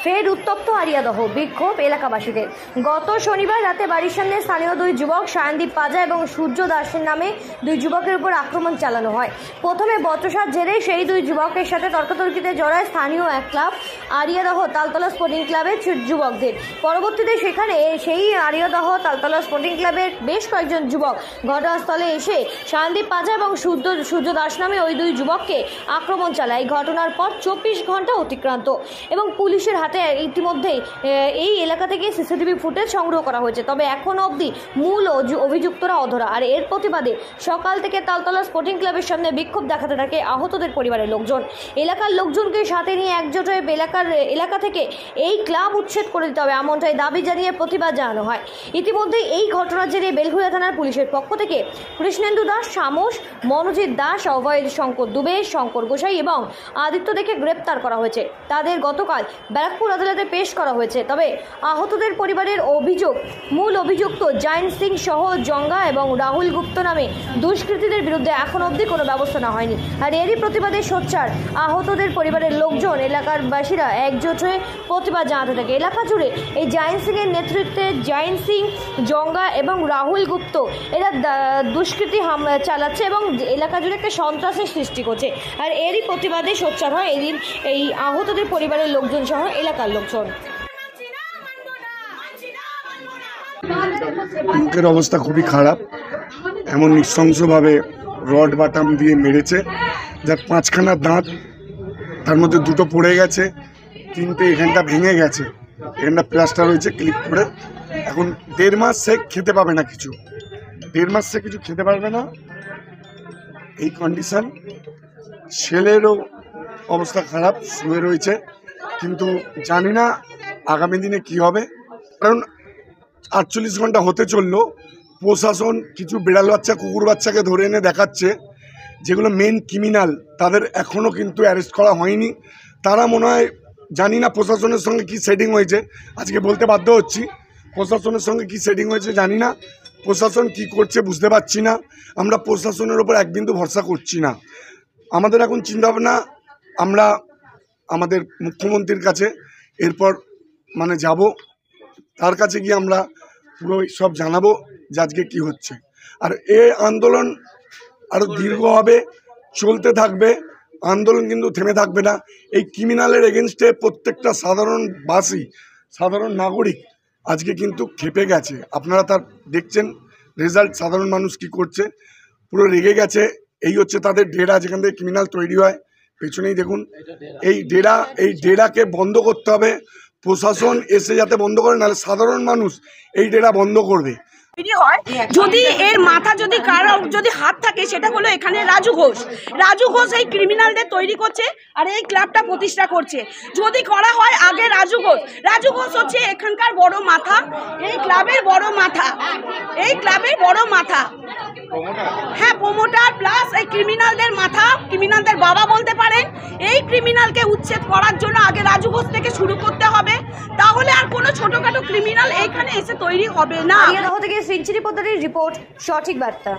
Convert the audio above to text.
ফের উত্তপ্ত আরিয়াদহ, বিক্ষোভ এলাকাবাসীদের। গত শনিবার রাতে বাড়ির সামনে স্থানীয় দুই যুবক সায়নদীপ পাজা এবং সূর্য দাসের নামে দুই যুবকের উপর আক্রমণ চালানো হয়। প্রথমে বচসার জেরে সেই দুই যুবকের সাথে তর্কাতর্কিতে জড়ায় স্থানীয় এক ক্লাব আরিয়াদহ তালতলা স্পোর্টিং ক্লাবের যুবকদের। পরবর্তীতে সেখানে সেই আরিয়াদহ তালতলা স্পোর্টিং ক্লাবের বেশ কয়েকজন যুবক ঘটনাস্থলে এসে সায়নদীপ পাজা এবং সূর্য দাস নামে ওই দুই যুবককে আক্রমণ চালায়। এই ঘটনার পর 24 ঘন্টা অতিক্রান্ত এবং পুলিশের হাতে ইতিমধ্যেই এই এলাকা থেকে সিসিটিভি ফুটেজ সংগ্রহ করা হয়েছে। তবে এখনও অবধি মূল অভিযুক্তরা অধরা। আর এর প্রতিবাদে সকাল থেকে তালতলা স্পোর্টিং ক্লাবের সামনে বিক্ষোভ দেখাতে থাকে আহতদের পরিবারের লোকজন। এলাকার লোকজনকে সাথে নিয়ে একজোট হয়ে এলাকা থেকে এই ক্লাব উচ্ছেদ করে দিতে হবে, এমনটাই দাবি জানিয়ে প্রতিবাদ জানানো হয়। ইতিমধ্যে এই ঘটনার জেরে বেলঘরিয়া থানার পুলিশের পক্ষ থেকে কৃষ্ণেন্দু দাস, শামস, মনোজিৎ দাস, অভয় শঙ্কর দুবে, শঙ্কর গোসাই এবং আদিত্য দেখে গ্রেপ্তার করা হয়েছে। তাদের গতকাল ব্যারাকপুর আদালতে পেশ করা হয়েছে। তবে আহতদের পরিবারের অভিযোগ, মূল অভিযুক্ত জয়ন্ত সিং সহ জঙ্গা এবং রাহুল গুপ্ত নামে দুষ্কৃতীদের বিরুদ্ধে এখন অবধি কোনো ব্যবস্থা নেওয়া হয়নি। আর এরই প্রতিবাদে সোচ্চার আহতদের পরিবারের লোকজন, এলাকার বাসীরা একজোট হয়ে প্রতিবাদ জানাতে থাকে। এলাকা জুড়ে এই জয়ন্ত সিং এর নেতৃত্বে জয়ন্ত সিং, জঙ্গা এবং রাহুল গুপ্ত এরা দুষ্কৃতী চালাচ্ছে এবং এলাকা জুড়ে একটা সন্ত্রাসের সৃষ্টি করছে। আর এরই প্রতিবাদে সোচ্চার হয় এদিন এই আহতদের পরিবারের লোকজন সহ এলাকার লোকজন। লোকের অবস্থা খুবই খারাপ। এমন নৃশংসভাবে রড বাটাম দিয়ে মেরেছে, যার 5খানা দাঁত, তার মধ্যে 2টো পড়ে গেছে, 3টে এখানটা ভেঙে গেছে, এখানটা প্লাস্টার হয়েছে ক্লিপ করে। এখন 1.5 মাস সে খেতে পাবে না, কিছু 1.5 মাস সে কিছু খেতে পারবে না, এই কন্ডিশন। ছেলেরও অবস্থা খারাপ, শুয়ে রয়েছে, কিন্তু জানি না আগামী দিনে কি হবে। কারণ 48 ঘন্টা হতে চললো, প্রশাসন কিছু বিড়াল বাচ্চা, কুকুর বাচ্চাকে ধরে এনে দেখাচ্ছে, যেগুলো মেন ক্রিমিনাল, তাদের এখনও কিন্তু অ্যারেস্ট করা হয়নি। তারা মনে হয়, জানি না প্রশাসনের সঙ্গে কি সেটিং হয়েছে, আজকে বলতে বাধ্য হচ্ছি প্রশাসনের সঙ্গে কি সেটিং হয়েছে জানি না, প্রশাসন কি করছে বুঝতে পারছি না। আমরা প্রশাসনের ওপর এক বিন্দু ভরসা করছি না। আমাদের এখন চিন্তাভাবনা, আমরা আমাদের মুখ্যমন্ত্রীর কাছে এরপর যাব, তার কাছে গিয়ে আমরা পুরো সব জানাবো যে আজকে কী হচ্ছে। আর এই আন্দোলন আরও দীর্ঘ হবে, চলতে থাকবে, আন্দোলন কিন্তু থেমে থাকবে না। এই ক্রিমিনালের এগেনস্টে প্রত্যেকটা সাধারণ নাগরিক আজকে কিন্তু খেপে গেছে। আপনারা তার দেখছেন রেজাল্ট, সাধারণ মানুষ কি করছে, পুরো রেগে গেছে। এই হচ্ছে তাদের ডেরা, যেখান থেকে ক্রিমিনাল তৈরি হয়, পেছনেই দেখুন এই ডেরাকে বন্ধ করতে হবে। প্রশাসন এসে যাতে বন্ধ করে, নাহলে সাধারণ মানুষ এই ডেরা বন্ধ করবে। যদি এর মাথা যদি কারো যদি হাত থাকে, সেটা হলো এখানে রাজু ঘোষ এই ক্রিমিনালদের তৈরি করছে আর এই ক্লাবটা প্রতিষ্ঠা করছে। যদি করা হয় আগে রাজু ঘোষ হচ্ছে এখানকার বড় মাথা, এই ক্লাবের বড় মাথা, হ্যাঁ প্রমোটার প্লাস এই ক্রিমিনালদের মাথা, ক্রিমিনালদের বাবা বলতে পারেন। এই ক্রিমিনালকে উচ্ছেদ করার জন্য আগে রাজু ঘোষ থেকে শুরু করতে হবে, তাহলে আর কোনো ছোটখাটো ক্রিমিনাল এইখানে এসে তৈরি হবে না। থেকে সেঞ্চুরি পদ্ধতির রিপোর্ট, সঠিক বার্তা।